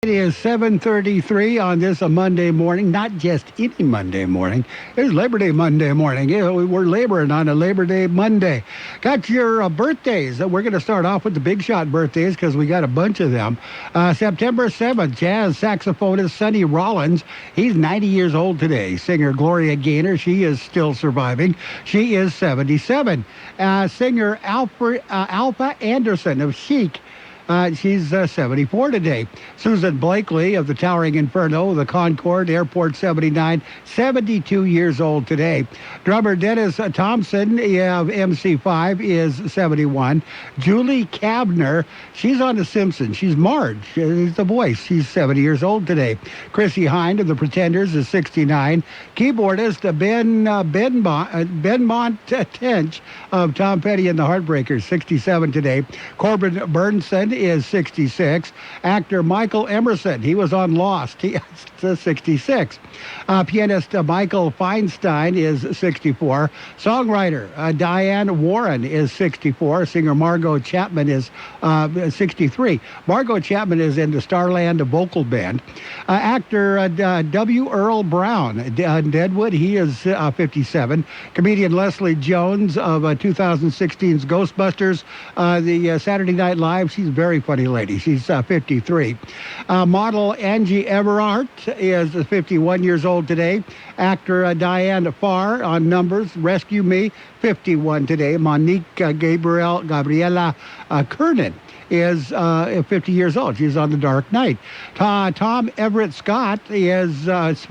It is 7:33 on this Monday morning, not just any Monday morning. It's Labor Day Monday morning. We're laboring on a Labor Day Monday. Got your birthdays. We're going to start off with the big shot birthdays because we got a bunch of them. September 7th, jazz saxophonist Sonny Rollins. He's 90 years old today. Singer Gloria Gaynor, she is still surviving. She is 77. Singer Alpha Anderson of Chic. She's 74 today. Susan Blakely of the Towering Inferno, the Concord, Airport 79, 72 years old today. Drummer Dennis Thompson of MC5 is 71. Julie Kavner, she's on The Simpsons. She's Marge. She's the voice. She's 70 years old today. Chrissy Hind of the Pretenders is 69. Keyboardist Ben Tench of Tom Petty and the Heartbreakers, 67 today. Corbin Burnson is 66. Actor Michael Emerson, he was on Lost. He is 66. Pianist Michael Feinstein is 64. Songwriter Diane Warren is 64. Singer Margot Chapman is 63. Margot Chapman is in the Starland vocal band. Actor W. Earl Brown, Deadwood, he is 57. Comedian Leslie Jones of 2016's Ghostbusters, the Saturday Night Live, she's a very funny lady. She's 53. Model Angie Everhart is 51 years old today. Actor Diane Farr on Numbers, Rescue Me, 51 today. Monique Gabriella Kernan is 50 years old. She's on The Dark Knight. Tom Everett Scott is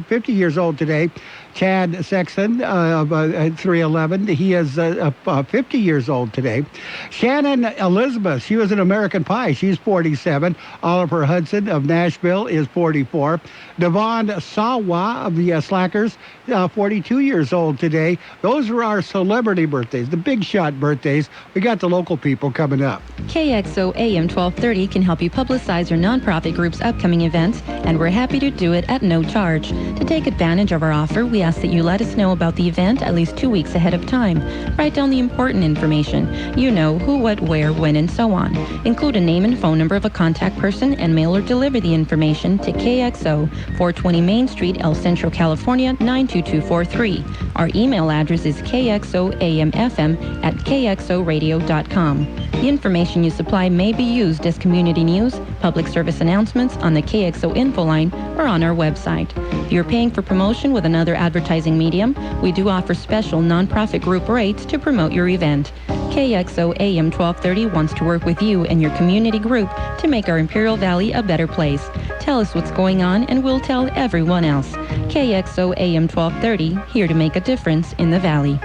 50 years old today. Chad Sexton of 311, he is 50 years old today. Shannon Elizabeth, she was in American Pie. She's 47. Oliver Hudson of Nashville is 44. Devon Sawa of the Slackers, 42 years old today. Those are our celebrity birthdays, the big shot birthdays. We got the local people coming up. KXO AM 1230 can help you publicize your nonprofit group's upcoming events, and we're happy to do it at no charge. To take advantage of our offer, we ask that you let us know about the event at least 2 weeks ahead of time. Write down the important information. You know, who, what, where, when, and so on. Include a name and phone number of a contact person and mail or deliver the information to KXO, 420 Main Street, El Centro, California, 92243. Our email address is kxoamfm@kxoradio.com. The information you supply may be used as community news, public service announcements on the KXO info line, or on our website. If you're paying for promotion with another advertising medium, we do offer special nonprofit group rates to promote your event. KXO AM 1230 wants to work with you and your community group to make our Imperial Valley a better place. Tell us what's going on and we'll tell everyone else. KXO AM 1230, here to make a difference in the Valley.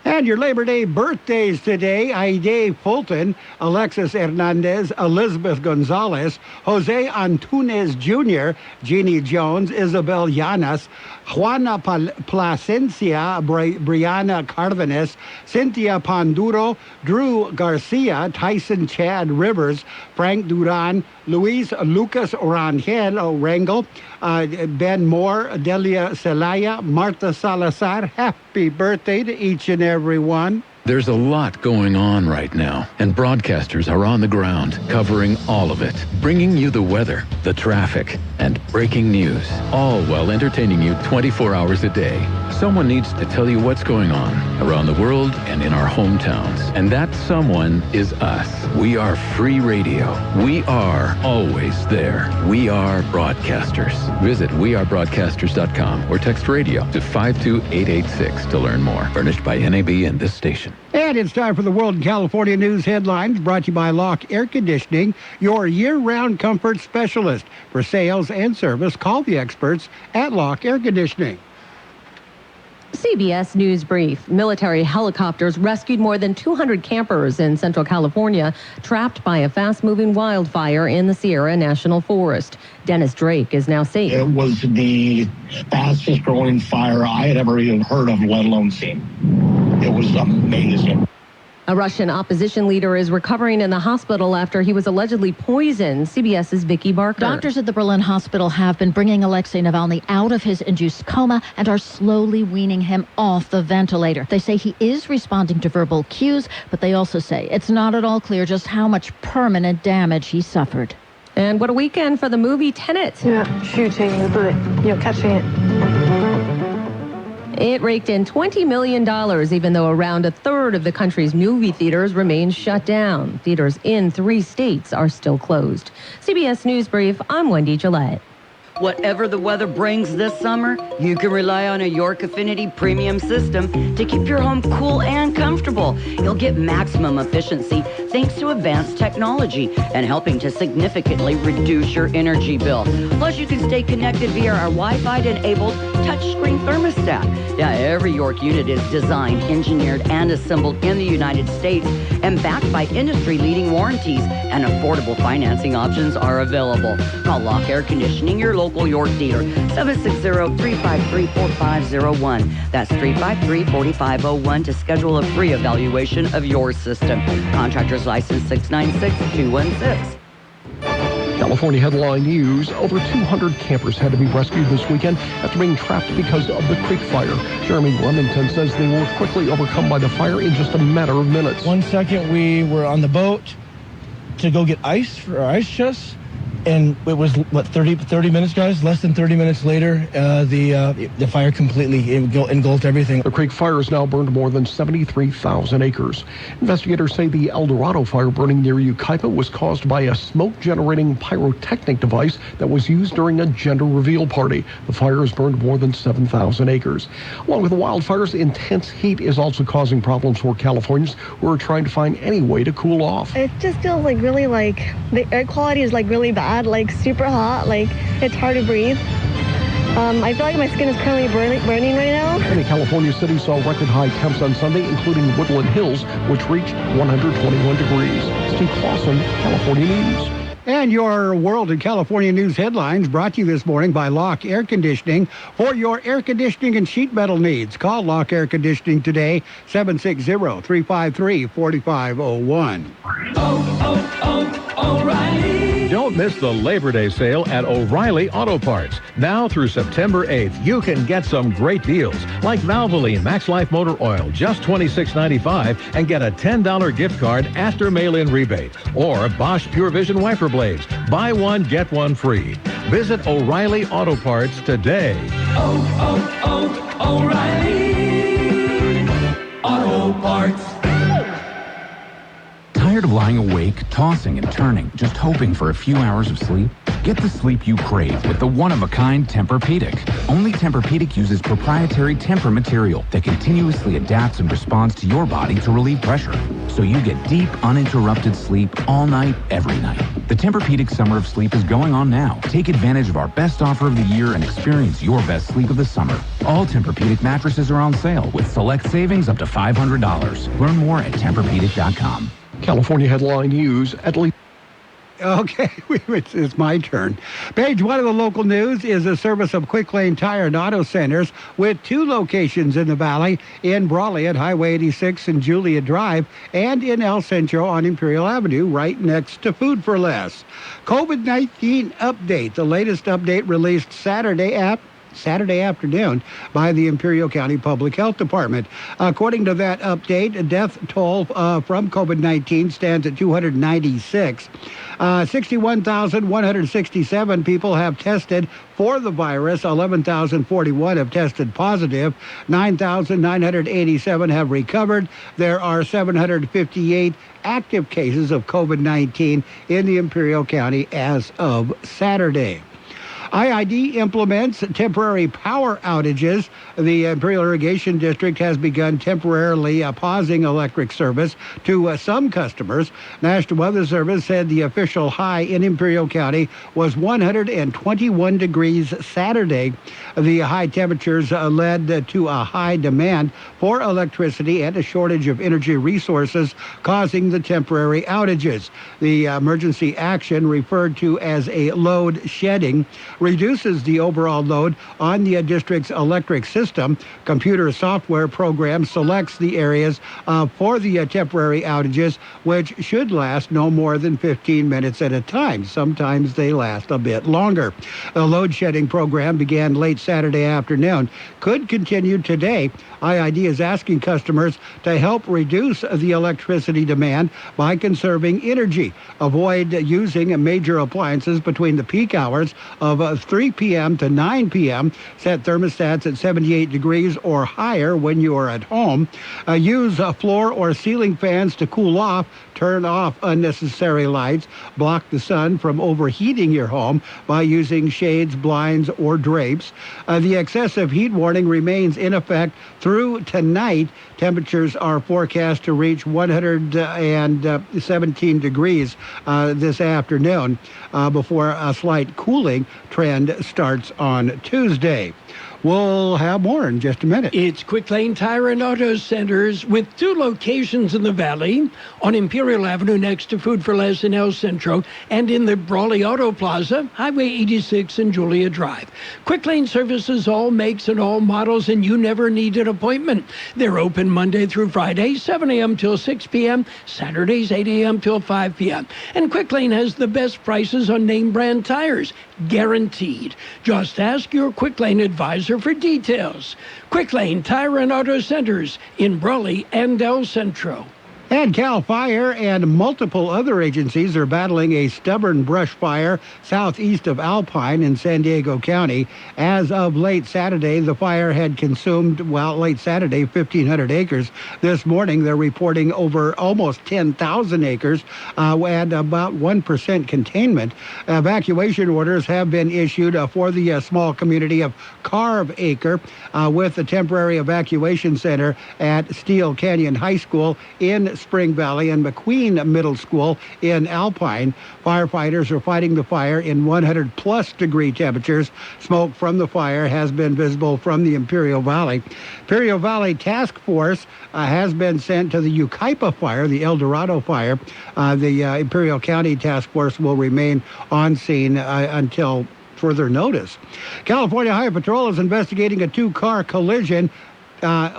And your Labor Day birthdays today: Aide Fulton, Alexis Hernandez, Elizabeth Gonzalez, Jose Antunes Jr., Jeannie Jones, Isabel Llanas, Juana Plasencia, Brianna Cardenas, Cynthia Panduro, Drew Garcia, Tyson Chad Rivers, Frank Duran, Luis Lucas Rangel, Ben Moore, Delia Celaya, Marta Salazar. Happy birthday to each and every one. There's a lot going on right now, and broadcasters are on the ground, covering all of it, bringing you the weather, the traffic, and breaking news, all while entertaining you 24 hours a day. Someone needs to tell you what's going on around the world and in our hometowns, and that someone is us. We are free radio. We are always there. We are broadcasters. Visit wearebroadcasters.com or text radio to 52886 to learn more. Furnished by NAB and this station. And it's time for the World in California News headlines, brought to you by Lock Air Conditioning, your year-round comfort specialist. For sales and service, call the experts at Lock Air Conditioning. CBS News Brief. Military helicopters rescued more than 200 campers in Central California trapped by a fast-moving wildfire in the Sierra National Forest. Dennis Drake is now safe. It was the fastest-growing fire I had ever even heard of, let alone seen. It was amazing. A Russian opposition leader is recovering in the hospital after he was allegedly poisoned. CBS's Vicky Barker. Doctors at the Berlin hospital have been bringing Alexei Navalny out of his induced coma and are slowly weaning him off the ventilator. They say he is responding to verbal cues, but they also say it's not at all clear just how much permanent damage he suffered. And what a weekend for the movie Tenet. Yeah, shooting the bullet, catching it. It raked in $20 million, even though around a third of the country's movie theaters remain shut down. Theaters in 3 states are still closed. CBS News Brief, I'm Wendy Gillette. Whatever the weather brings this summer, you can rely on a York Affinity premium system to keep your home cool and comfortable. You'll get maximum efficiency thanks to advanced technology and helping to significantly reduce your energy bill. Plus, you can stay connected via our Wi-Fi-enabled touchscreen thermostat. Yeah, every York unit is designed, engineered, and assembled in the United States and backed by industry-leading warranties, and affordable financing options are available. Call Lock Air Conditioning, your local York dealer, 760-353-4501. That's 353-4501 to schedule a free evaluation of your system. Contractor's license 696-216. California headline news. Over 200 campers had to be rescued this weekend after being trapped because of the creek fire. Jeremy Remington says they were quickly overcome by the fire in just a matter of minutes. 1 second we were on the boat to go get ice for our ice chests. And it was, 30 minutes, guys? Less than 30 minutes later, the fire completely engulfed everything. The creek fire has now burned more than 73,000 acres. Investigators say the El Dorado fire burning near Yucaipa was caused by a smoke-generating pyrotechnic device that was used during a gender reveal party. The fire has burned more than 7,000 acres. Along with the wildfires, intense heat is also causing problems for Californians who are trying to find any way to cool off. It just feels really the air quality is really bad. Super hot, it's hard to breathe. I feel like my skin is currently burning right now. Many California cities saw record high temps on Sunday, including Woodland Hills, which reached 121 degrees. Steve Clausen, California News. And your World in California news headlines brought to you this morning by Lock Air Conditioning. For your air conditioning and sheet metal needs, call Lock Air Conditioning today, 760-353-4501. O'Reilly. Don't miss the Labor Day sale at O'Reilly Auto Parts. Now through September 8th, you can get some great deals, like Valvoline Max Life Motor Oil, just $26.95, and get a $10 gift card after mail-in rebate. Or Bosch Pure Vision Wiper Blades. Buy one, get one free. Visit O'Reilly Auto Parts today. O'Reilly Auto Parts. Tired of lying awake, tossing and turning, just hoping for a few hours of sleep? Get the sleep you crave with the one-of-a-kind Tempur-Pedic. Only Tempur-Pedic uses proprietary Tempur material that continuously adapts and responds to your body to relieve pressure, so you get deep, uninterrupted sleep all night, every night. The Tempur-Pedic Summer of Sleep is going on now. Take advantage of our best offer of the year and experience your best sleep of the summer. All Tempur-Pedic mattresses are on sale with select savings up to $500. Learn more at TempurPedic.com. California headline news. At least. Okay, it's my turn. Page 1 of the local news is the service of Quick Lane Tire and Auto Centers with 2 locations in the valley, in Brawley at Highway 86 and Julia Drive, and in El Centro on Imperial Avenue, right next to Food for Less. COVID-19 update. The latest update released Saturday afternoon by the Imperial County Public Health Department. According to that update, death toll from COVID-19 stands at 296. 61,167 people have tested for the virus. 11,041 have tested positive. 9,987 have recovered. There are 758 active cases of COVID-19 in the Imperial County as of Saturday. IID implements temporary power outages. The Imperial Irrigation District has begun temporarily pausing electric service to some customers. National Weather Service said the official high in Imperial County was 121 degrees Saturday. The high temperatures led to a high demand for electricity and a shortage of energy resources, causing the temporary outages. The emergency action, referred to as a load shedding, reduces the overall load on the district's electric system. Computer software program selects the areas for the temporary outages, which should last no more than 15 minutes at a time. Sometimes they last a bit longer. The load shedding program began late Saturday afternoon, could continue today. IID is asking customers to help reduce the electricity demand by conserving energy. Avoid using major appliances between the peak hours of 3 p.m. to 9 p.m. Set thermostats at 78 degrees or higher when you are at home. Use floor or ceiling fans to cool off. Turn off unnecessary lights. Block the sun from overheating your home by using shades, blinds, or drapes. The excessive heat warning remains in effect through tonight. Temperatures are forecast to reach 117 degrees this afternoon before a slight cooling trend starts on Tuesday. We'll have more in just a minute. It's Quick Lane Tire and Auto Centers with 2 locations in the Valley, on Imperial Avenue next to Food for Less in El Centro, and in the Brawley Auto Plaza, Highway 86 and Julia Drive. Quick Lane services all makes and all models, and you never need an appointment. They're open Monday through Friday, 7 a.m. till 6 p.m., Saturdays 8 a.m. till 5 p.m. And Quick Lane has the best prices on name brand tires, guaranteed. Just ask your Quick Lane advisor for details. Quick Lane Tire and Auto Centers in Brawley and El Centro. And CAL FIRE and multiple other agencies are battling a stubborn brush fire southeast of Alpine in San Diego County. As of late Saturday, the fire had consumed, late Saturday, 1,500 acres. This morning, they're reporting over almost 10,000 acres and about 1% containment. Evacuation orders have been issued for the small community of Carve Acre with the temporary evacuation center at Steele Canyon High School in Spring Valley and McQueen Middle School in Alpine. Firefighters are fighting the fire in 100-plus degree temperatures. Smoke from the fire has been visible from the Imperial Valley. Imperial Valley Task Force has been sent to the Yucaipa fire, the El Dorado fire. The Imperial County Task Force will remain on scene until further notice. California Highway Patrol is investigating a 2-car collision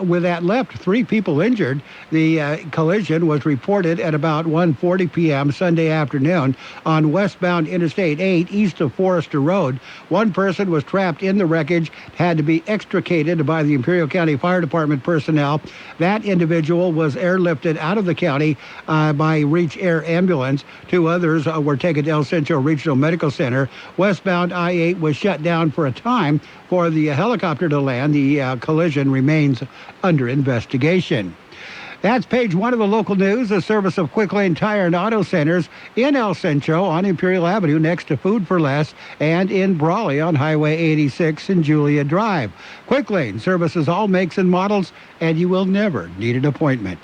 with that left 3 people injured. The collision was reported at about 1:40 p.m. Sunday afternoon on westbound Interstate 8 east of Forester Road. One person was trapped in the wreckage, had to be extricated by the Imperial County Fire Department personnel. That individual was airlifted out of the county by Reach Air Ambulance. 2 others were taken to El Centro Regional Medical Center. Westbound I-8 was shut down for a time for the helicopter to land. The collision remains under investigation. That's page 1 of the local news, a service of Quick Lane Tire and Auto Centers in El Centro on Imperial Avenue next to Food for Less, and in Brawley on Highway 86 and Julia Drive. Quick Lane services all makes and models, and you will never need an appointment.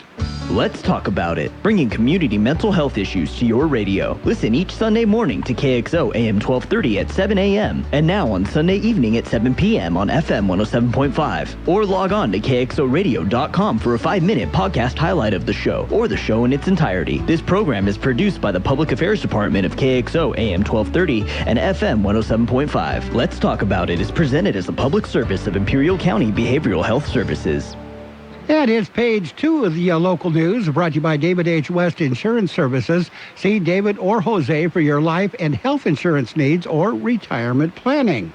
Let's talk about it, bringing community mental health issues to your radio. Listen each Sunday morning to Kxo AM 1230 at 7 a.m. and now on Sunday evening at 7 p.m. on FM 107.5. Or log on to kxoradio.com for a 5-minute podcast highlight of the show or the show in its entirety. This program is produced by the Public Affairs Department of Kxo AM 1230 and FM 107.5. Let's Talk About It is presented as a public service of Imperial County Behavioral Health Services. And it's page 2 of the local news, brought to you by David H. West Insurance Services. See David or Jose for your life and health insurance needs or retirement planning.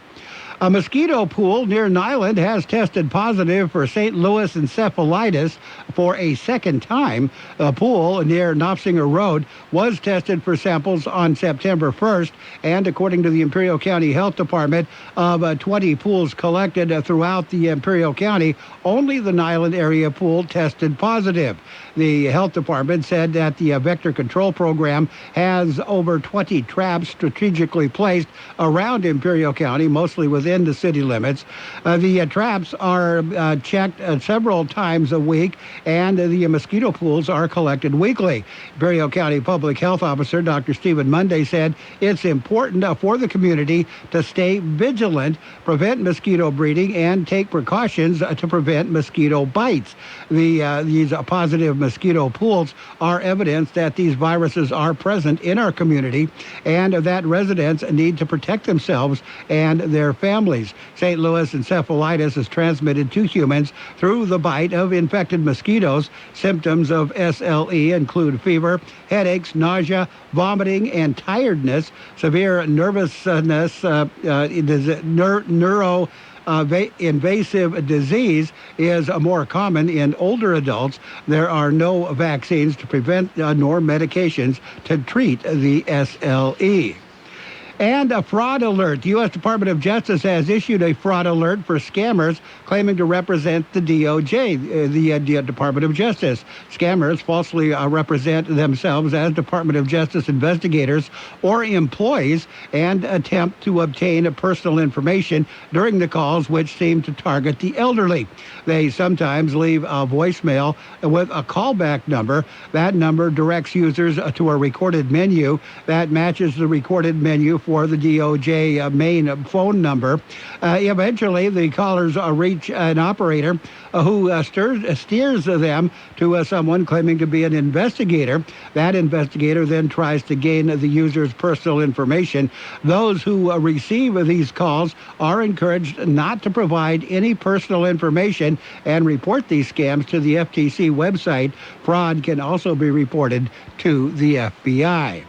A mosquito pool near Nyland has tested positive for St. Louis encephalitis for a second time. A pool near Knopsinger Road was tested for samples on September 1st, and according to the Imperial County Health Department, of 20 pools collected throughout the Imperial County, only the Nyland area pool tested positive. The health department said that the vector control program has over 20 traps strategically placed around Imperial County, mostly within within the city limits. The traps are checked several times a week, and the mosquito pools are collected weekly. Imperial County Public Health Officer Dr. Stephen Monday said it's important for the community to stay vigilant, prevent mosquito breeding, and take precautions to prevent mosquito bites. These positive mosquito pools are evidence that these viruses are present in our community and that residents need to protect themselves and their families. St. Louis encephalitis is transmitted to humans through the bite of infected mosquitoes. Symptoms of SLE include fever, headaches, nausea, vomiting, and tiredness. Severe nervousness, invasive disease is more common in older adults. There are no vaccines to prevent nor medications to treat the SLE. And a fraud alert. The U.S. Department of Justice has issued a fraud alert for scammers claiming to represent the DOJ, the Department of Justice. Scammers falsely represent themselves as Department of Justice investigators or employees and attempt to obtain personal information during the calls, which seem to target the elderly. They sometimes leave a voicemail with a callback number. That number directs users to a recorded menu that matches the recorded menu for the DOJ main phone number. Eventually, the callers reach an operator who steers them to someone claiming to be an investigator. That investigator then tries to gain the user's personal information. Those who receive these calls are encouraged not to provide any personal information and report these scams to the FTC website. Fraud can also be reported to the FBI.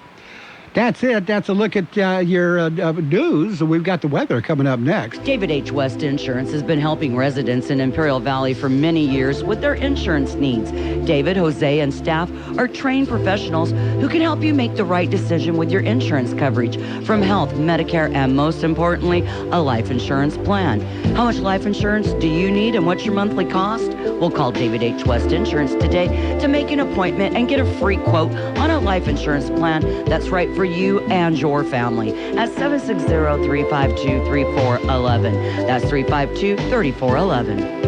That's it. That's a look at your news. We've got the weather coming up next. David H. West Insurance has been helping residents in Imperial Valley for many years with their insurance needs. David, Jose, and staff are trained professionals who can help you make the right decision with your insurance coverage, from health, Medicare, and most importantly, a life insurance plan. How much life insurance do you need and what's your monthly cost? We'll call David H. West Insurance today to make an appointment and get a free quote on a life insurance plan that's right for you and your family at 760-352-3411. That's 352-3411.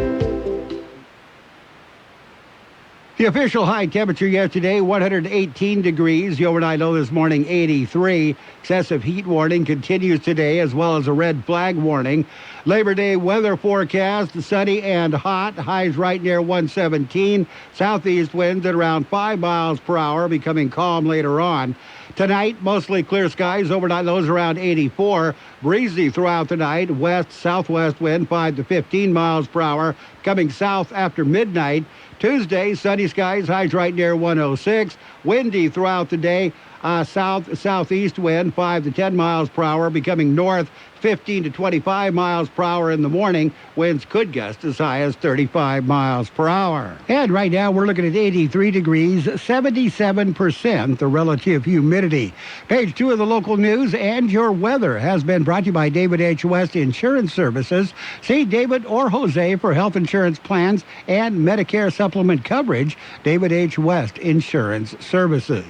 The official high temperature yesterday, 118 degrees. The overnight low this morning, 83. Excessive heat warning continues today, as well as a red flag warning. Labor Day weather forecast, sunny and hot. Highs right near 117. Southeast winds at around 5 miles per hour, becoming calm later on. Tonight, mostly clear skies. Overnight lows around 84. Breezy throughout the night. West-southwest wind 5 to 15 miles per hour. Coming south after midnight. Tuesday, sunny skies. Highs right near 106. Windy throughout the day. Southeast wind 5 to 10 miles per hour. Becoming north 15 to 25 miles per hour in the morning. Winds could gust as high as 35 miles per hour. And right now we're looking at 83 degrees, 77% the relative humidity. Page 2 of the local news and your weather has been brought to you by David H. West Insurance Services. See David or Jose for health insurance plans and Medicare supplement coverage. David H. West Insurance Services.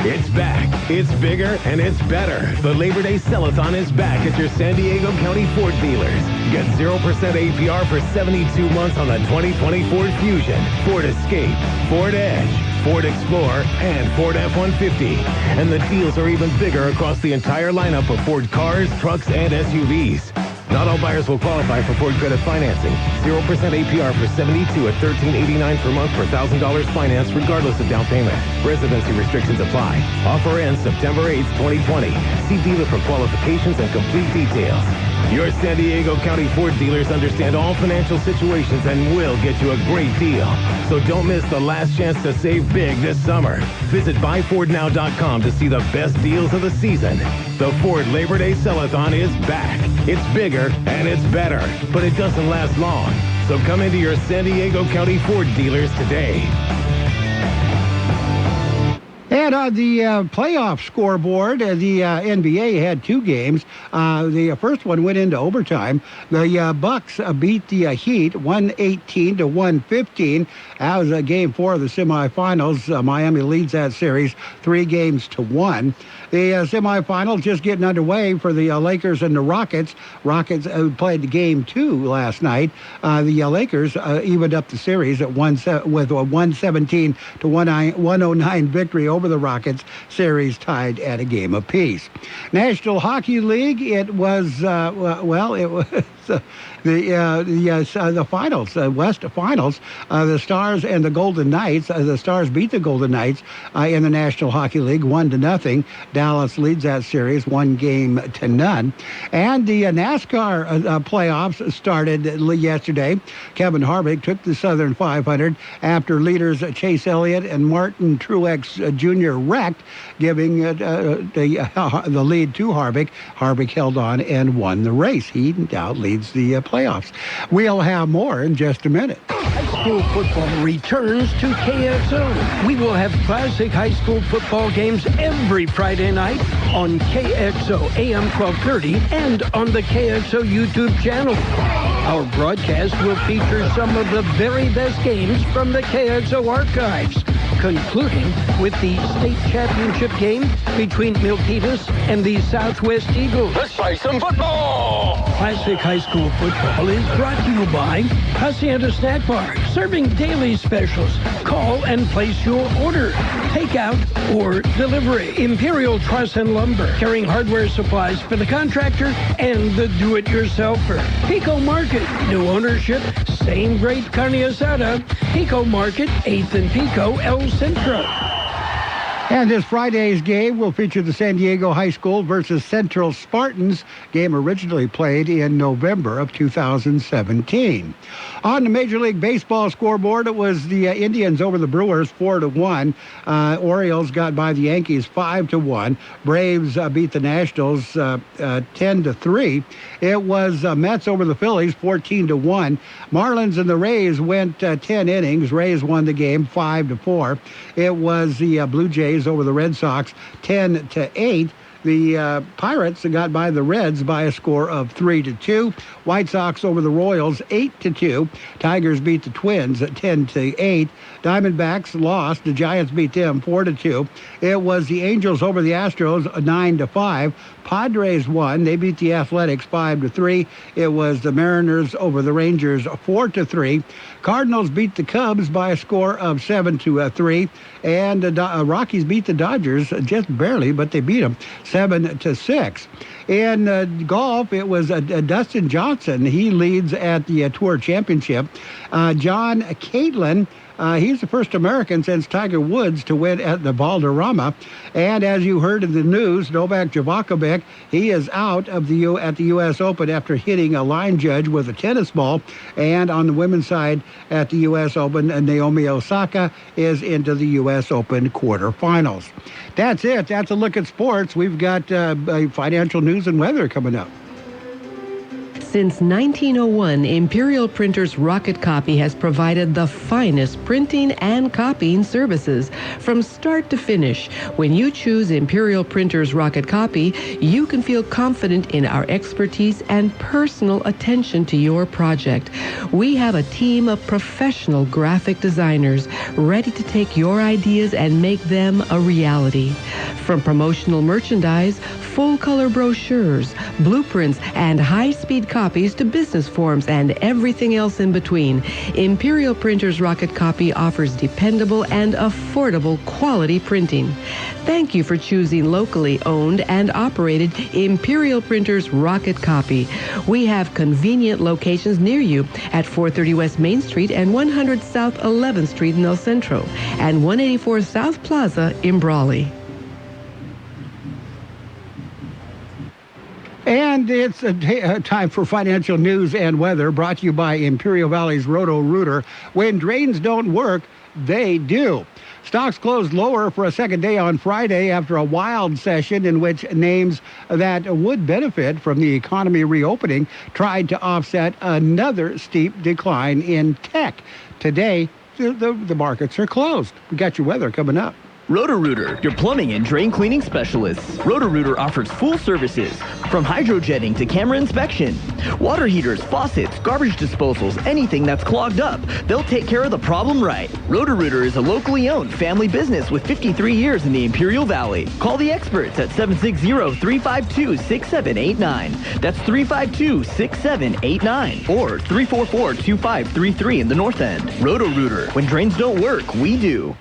It's back, it's bigger, and it's better. The Labor Day Sell-a-thon is back at your San Diego County Ford dealers. Get 0% APR for 72 months on the 2020 Ford Fusion, Ford Escape, Ford Edge, Ford Explorer, and Ford F-150. And the deals are even bigger across the entire lineup of Ford cars, trucks, and SUVs. Not all buyers will qualify for Ford credit financing. 0% APR for 72 at $1,389 per month per $1,000 finance, regardless of down payment. Residency restrictions apply. Offer ends September 8th, 2020. See dealer for qualifications and complete details. Your San Diego County Ford dealers understand all financial situations and will get you a great deal. So don't miss the last chance to save big this summer. Visit buyfordnow.com to see the best deals of the season. The Ford Labor Day Sell-a-thon is back. It's bigger and it's better, but it doesn't last long. So come into your San Diego County Ford dealers today. And on the playoff scoreboard, the NBA had 2 games. The first one went into overtime. The Bucks beat the Heat 118 to 115. That was Game 4 of the semifinals. Miami leads that series 3-1. The semifinals just getting underway for the Lakers and the Rockets. Rockets played Game 2 last night. The Lakers evened up the series at with a 117 to 109 victory over the Rockets. Series tied at a game apiece. National Hockey League. It was the finals, West Finals. The Stars and the Golden Knights. The Stars beat the Golden Knights in the National Hockey League 1-0. Dallas leads that series 1-0. And the NASCAR playoffs started yesterday. Kevin Harvick took the Southern 500 after leaders Chase Elliott and Martin Truex Jr. wrecked, giving the lead to Harvick. Harvick held on and won the race. He now leads the playoffs. We'll have more in just a minute. High school football returns to KXO. We will have classic high school football games every Friday night on KXO AM 1230 and on the KXO YouTube channel. Our broadcast will feature some of the very best games from the KXO archives, concluding with the state championship game between Milpitas and the Southwest Eagles. Let's play some football! Classic high school football is brought to you by Hacienda Snack Bar, serving daily specials. Call and place your order, takeout or delivery. Imperial Truss and Lumber, carrying hardware supplies for the contractor and the do-it-yourselfer. Pico Market, new ownership, same great carne asada. Pico Market, 8th and Pico, El Centro. And this Friday's game will feature the San Diego High School versus Central Spartans. Game originally played in November of 2017. On the Major League Baseball scoreboard, it was the Indians over the Brewers 4-1. Orioles got by the Yankees 5-1. Braves beat the Nationals 10-3. It was Mets over the Phillies 14-1. Marlins and the Rays went 10 innings. Rays won the game 5-4. It was the Blue Jays over the Red Sox 10-8. The Pirates got by the Reds by a score of 3-2. White Sox over the Royals 8-2. Tigers beat the Twins at 10-8. Diamondbacks lost. The Giants beat them 4-2. It was the Angels over the Astros 9-5. Padres won. They beat the Athletics 5-3. It was the Mariners over the Rangers 4-3. Cardinals beat the Cubs by a score of 7-3. And the Rockies beat the Dodgers just barely, but they beat them 7-6. In golf, it was Dustin Johnson. He leads at the Tour Championship. John Catlin, he's the first American since Tiger Woods to win at the Valderrama. And as you heard in the news, Novak Djokovic, he is out of at the U.S. Open after hitting a line judge with a tennis ball. And on the women's side at the U.S. Open, Naomi Osaka is into the U.S. Open quarterfinals. That's it. That's a look at sports. We've got financial news and weather coming up. Since 1901, Imperial Printers Rocket Copy has provided the finest printing and copying services from start to finish. When you choose Imperial Printers Rocket Copy, you can feel confident in our expertise and personal attention to your project. We have a team of professional graphic designers ready to take your ideas and make them a reality. From promotional merchandise, full-color brochures, blueprints, and high-speed copies to business forms and everything else in between, Imperial Printers Rocket Copy offers dependable and affordable quality printing. Thank you for choosing locally owned and operated Imperial Printers Rocket Copy. We have convenient locations near you at 430 West Main Street and 100 South 11th Street in El Centro and 184 South Plaza in Brawley. And it's time for financial news and weather, brought to you by Imperial Valley's Roto-Rooter. When drains don't work, they do. Stocks closed lower for a second day on Friday after a wild session in which names that would benefit from the economy reopening tried to offset another steep decline in tech. Today, the markets are closed. We got your weather coming up. Roto-Rooter, your plumbing and drain cleaning specialists. Roto-Rooter offers full services, from hydrojetting to camera inspection. Water heaters, faucets, garbage disposals, anything that's clogged up. They'll take care of the problem right. Roto-Rooter is a locally owned family business with 53 years in the Imperial Valley. Call the experts at 760-352-6789. That's 352-6789 or 344-2533 in the North End. Roto-Rooter. When drains don't work, we do.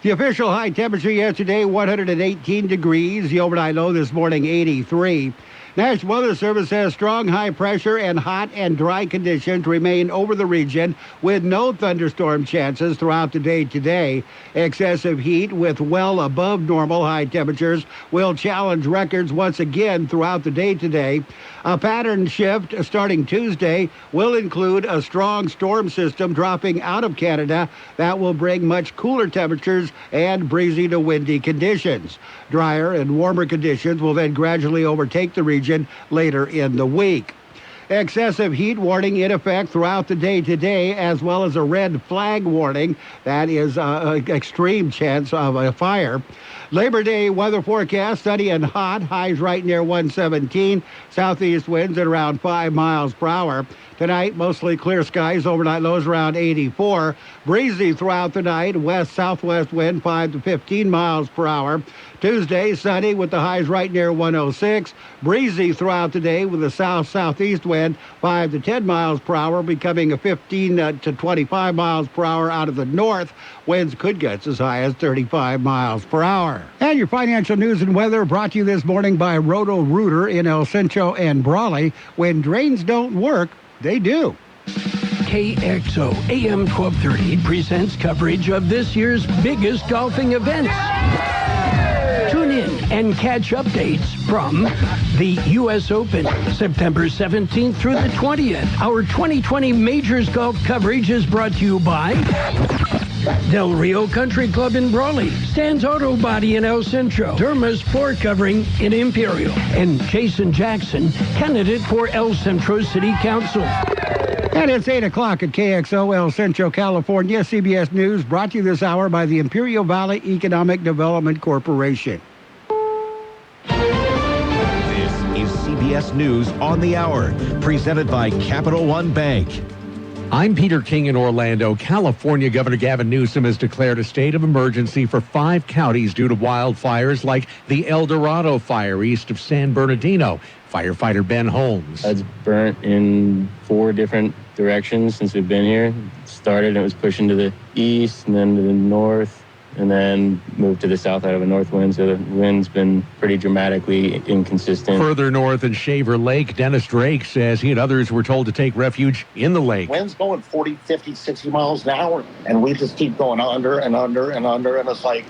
The official high temperature yesterday, 118 degrees. The overnight low this morning, 83. National Weather Service says strong high pressure and hot and dry conditions remain over the region with no thunderstorm chances throughout the day today. Excessive heat with well above normal high temperatures will challenge records once again throughout the day today. A pattern shift starting Tuesday will include a strong storm system dropping out of Canada that will bring much cooler temperatures and breezy to windy conditions. Drier and warmer conditions will then gradually overtake the region later in the week. Excessive heat warning in effect throughout the day today, as well as a red flag warning. That is an extreme chance of a fire. Labor Day weather forecast, sunny and hot, highs right near 117, southeast winds at around 5 miles per hour. Tonight, mostly clear skies, overnight lows around 84. Breezy throughout the night, west-southwest wind 5 to 15 miles per hour. Tuesday, sunny with the highs right near 106. Breezy throughout the day with a south-southeast wind 5 to 10 miles per hour, becoming a 15 to 25 miles per hour out of the north. Winds could get as high as 35 miles per hour. And your financial news and weather brought to you this morning by Roto-Rooter in El Centro and Brawley. When drains don't work, they do. KXO AM 1230 presents coverage of this year's biggest golfing events. Tune in and catch updates from the U.S. Open, September 17th through the 20th. Our 2020 Majors golf coverage is brought to you by Del Rio Country Club in Brawley, Stan's Auto Body in El Centro, Derma's Floor Covering in Imperial, and Jason Jackson, candidate for El Centro City Council. And it's 8 o'clock at KXO, El Centro, California. CBS News brought to you this hour by the Imperial Valley Economic Development Corporation. This is CBS News on the Hour, presented by Capital One Bank. I'm Peter King in Orlando. California Governor Gavin Newsom has declared a state of emergency for 5 counties due to wildfires like the El Dorado fire east of San Bernardino. Firefighter Ben Holmes. It's burnt in 4 different directions since we've been here. It started and it was pushing to the east and then to the north and then moved to the south out of a north wind. So the wind's been pretty dramatically inconsistent. Further north in Shaver Lake, Dennis Drake says he and others were told to take refuge in the lake. Wind's going 40, 50, 60 miles an hour, and we just keep going under and under and under, and it's like,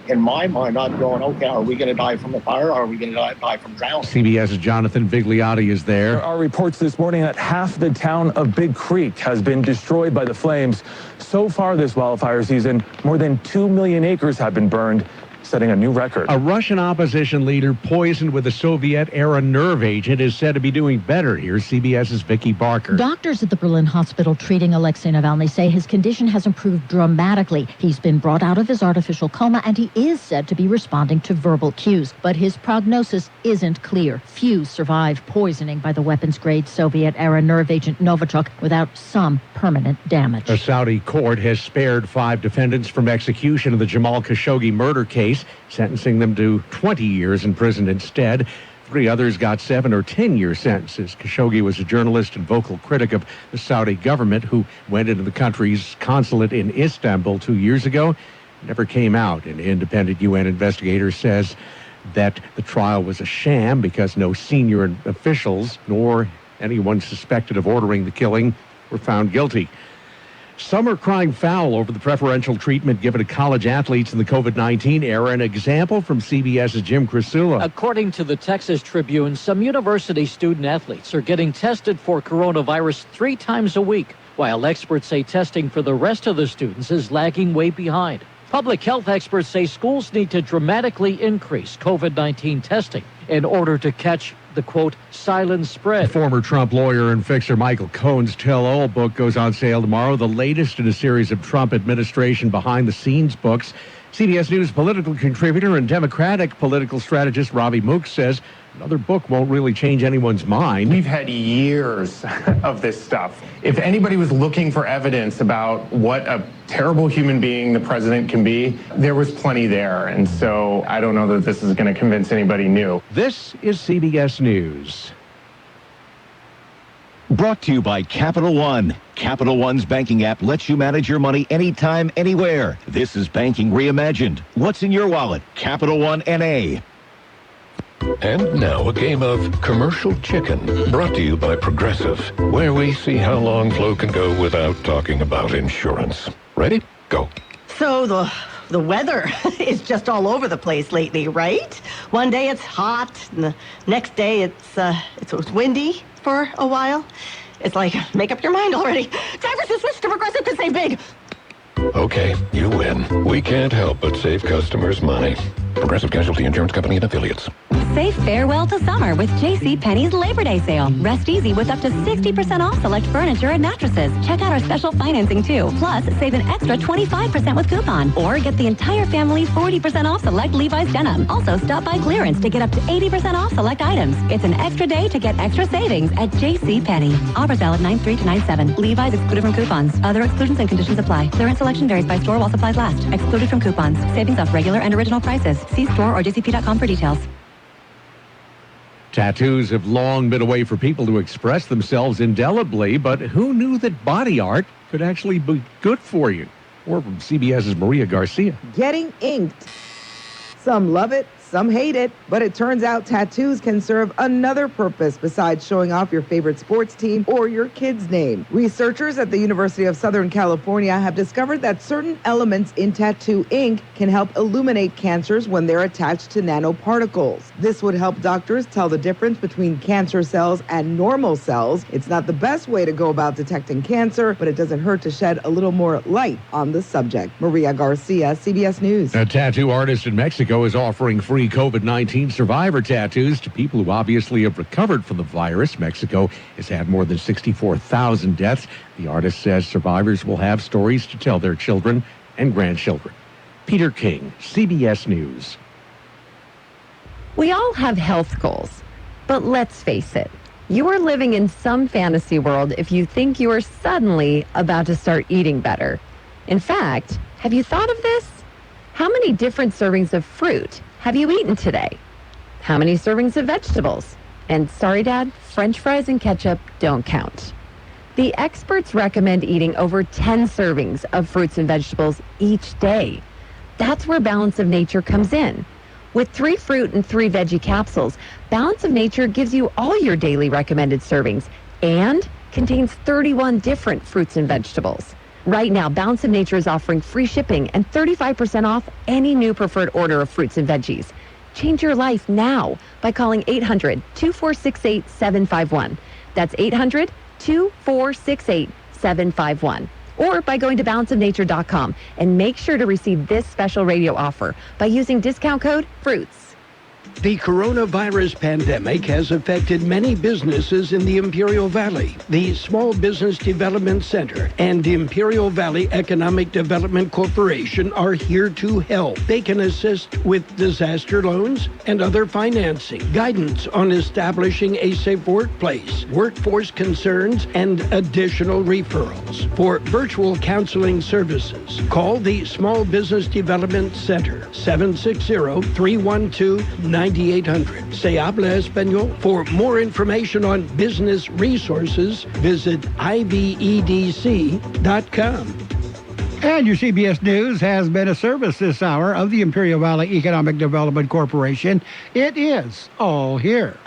in my mind, I'm going, okay, are we going to die from the fire or are we going to die from drowning? CBS's Jonathan Vigliotti is there. There are reports this morning that half the town of Big Creek has been destroyed by the flames. So far this wildfire season, more than 2 million acres have been burned, setting a new record. A Russian opposition leader poisoned with a Soviet-era nerve agent is said to be doing better. Here's CBS's Vicki Barker. Doctors at the Berlin hospital treating Alexei Navalny say his condition has improved dramatically. He's been brought out of his artificial coma, and he is said to be responding to verbal cues. But his prognosis isn't clear. Few survive poisoning by the weapons-grade Soviet-era nerve agent Novichok without some permanent damage. A Saudi court has spared 5 defendants from execution in the Jamal Khashoggi murder case, sentencing them to 20 years in prison instead. 3 others got 7 or 10-year sentences. Khashoggi was a journalist and vocal critic of the Saudi government who went into the country's consulate in Istanbul 2 years ago. Never came out. An independent UN investigator says that the trial was a sham because no senior officials nor anyone suspected of ordering the killing were found guilty. Some are crying foul over the preferential treatment given to college athletes in the COVID-19 era. An example from CBS's Jim Crisula. According to the Texas Tribune, some university student athletes are getting tested for coronavirus 3 times a week, while experts say testing for the rest of the students is lagging way behind. Public health experts say schools need to dramatically increase COVID-19 testing in order to catch the, quote, silent spread. Former Trump lawyer and fixer Michael Cohen's tell-all book goes on sale tomorrow, the latest in a series of Trump administration behind-the-scenes books. CBS News political contributor and Democratic political strategist Ravi Mook says another book won't really change anyone's mind. We've had years of this stuff. If anybody was looking for evidence about what a terrible human being the president can be, there was plenty there. And so I don't know that this is going to convince anybody new. This is CBS News. Brought to you by Capital One. Capital One's banking app lets you manage your money anytime, anywhere. This is banking reimagined. What's in your wallet? Capital One N.A. And now a game of Commercial Chicken, brought to you by Progressive, where we see how long Flo can go without talking about insurance. Ready? Go. So the weather is just all over the place lately, right? One day it's hot, and the next day it's windy for a while. It's like, make up your mind already. Drivers who switch to Progressive could save big. Okay, you win. We can't help but save customers money. Progressive Casualty Insurance Company and Affiliates. Say farewell to summer with JCPenney's Labor Day sale. Rest easy with up to 60% off select furniture and mattresses. Check out our special financing too. Plus, save an extra 25% with coupon. Or get the entire family 40% off select Levi's denim. Also, stop by clearance to get up to 80% off select items. It's an extra day to get extra savings at JCPenney. Offer valid 9/3 to 9/7. Levi's excluded from coupons. Other exclusions and conditions apply. Clearance selection varies by store while supplies last. Excluded from coupons. Savings off regular and original prices. See store or jcp.com for details. Tattoos have long been a way for people to express themselves indelibly, but who knew that body art could actually be good for you? Or from CBS's Maria Garcia. Getting inked. Some love it, some hate it, but it turns out tattoos can serve another purpose besides showing off your favorite sports team or your kid's name. Researchers at the University of Southern California have discovered that certain elements in tattoo ink can help illuminate cancers when they're attached to nanoparticles. This would help doctors tell the difference between cancer cells and normal cells. It's not the best way to go about detecting cancer, but it doesn't hurt to shed a little more light on the subject. Maria Garcia, CBS News. A tattoo artist in Mexico is offering free COVID-19 survivor tattoos to people who obviously have recovered from the virus. Mexico has had more than 64,000 deaths. The artist says survivors will have stories to tell their children and grandchildren. Peter King, CBS News. We all have health goals, but let's face it, you are living in some fantasy world if you think you are suddenly about to start eating better. In fact, have you thought of this? How many different servings of fruit have you eaten today? How many servings of vegetables? And sorry, Dad, French fries and ketchup don't count. The experts recommend eating over 10 servings of fruits and vegetables each day. That's where Balance of Nature comes in. With 3 fruit and 3 veggie capsules, Balance of Nature gives you all your daily recommended servings and contains 31 different fruits and vegetables. Right now, Balance of Nature is offering free shipping and 35% off any new preferred order of fruits and veggies. Change your life now by calling 800-2468-751. That's 800-2468-751. Or by going to balanceofnature.com and make sure to receive this special radio offer by using discount code FRUITS. The coronavirus pandemic has affected many businesses in the Imperial Valley. The Small Business Development Center and Imperial Valley Economic Development Corporation are here to help. They can assist with disaster loans and other financing, guidance on establishing a safe workplace, workforce concerns, and additional referrals. For virtual counseling services, call the Small Business Development Center, 760-312-9800. Se habla español. For more information on business resources, visit ivedc.com. And your CBS News has been a service this hour of the Imperial Valley Economic Development Corporation. It is all here.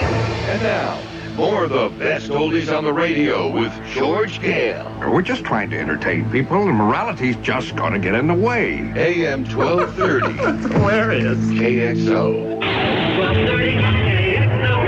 And now, more of the best oldies on the radio with George Gale. We're just trying to entertain people, and morality's just gonna get in the way. AM 1230. Where is KXO? 1230 KXO.